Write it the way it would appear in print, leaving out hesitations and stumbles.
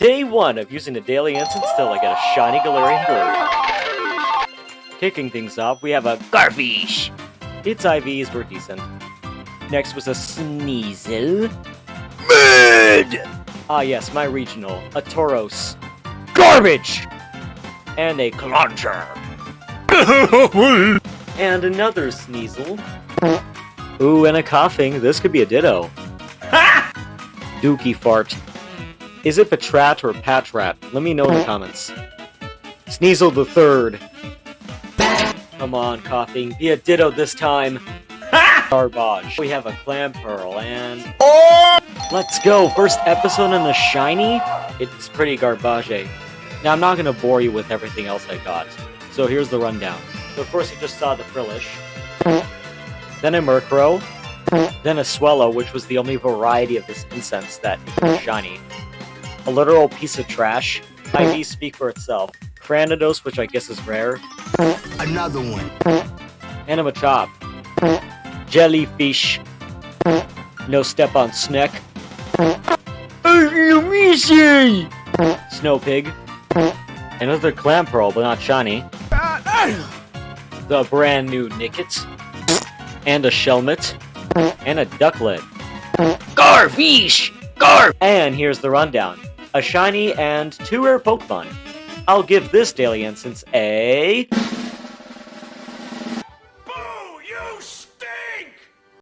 Day 1 of using the daily incense till I get a shiny Galarian bird. Kicking things off, we have a Garfish. Its IVs were decent. Next was a Sneasel. Mid! Ah yes, my regional. A Tauros. Garbage! And a Clauncher. And another Sneasel. Ooh, and a Coughing. This could be a Ditto. Dookie Fart. Is it Patrat or Patrat? Let me know in the comments. Sneasel the third. Come on, Coughing. Be a Ditto this time. Garbage. We have a Clam Pearl and... Oh! Let's go! First episode in the shiny? It's pretty garbage. Now, I'm not gonna bore you with everything else I got. So here's the rundown. So of course you just saw the Frillish. Then a Murkrow. Then a Swellow, which was the only variety of this incense that was shiny. A literal piece of trash. IVs speak for itself. Cranidos, which I guess is rare. Another one. And a Machop. Jellyfish. No step on Sneck. Snow Pig. Another Clam Pearl, but not shiny. The brand new Nickit. And a Shelmet. And a Ducklet. Garfish! Garf! And here's the rundown. A shiny and 2 rare Pokemon. I'll give this daily instance a...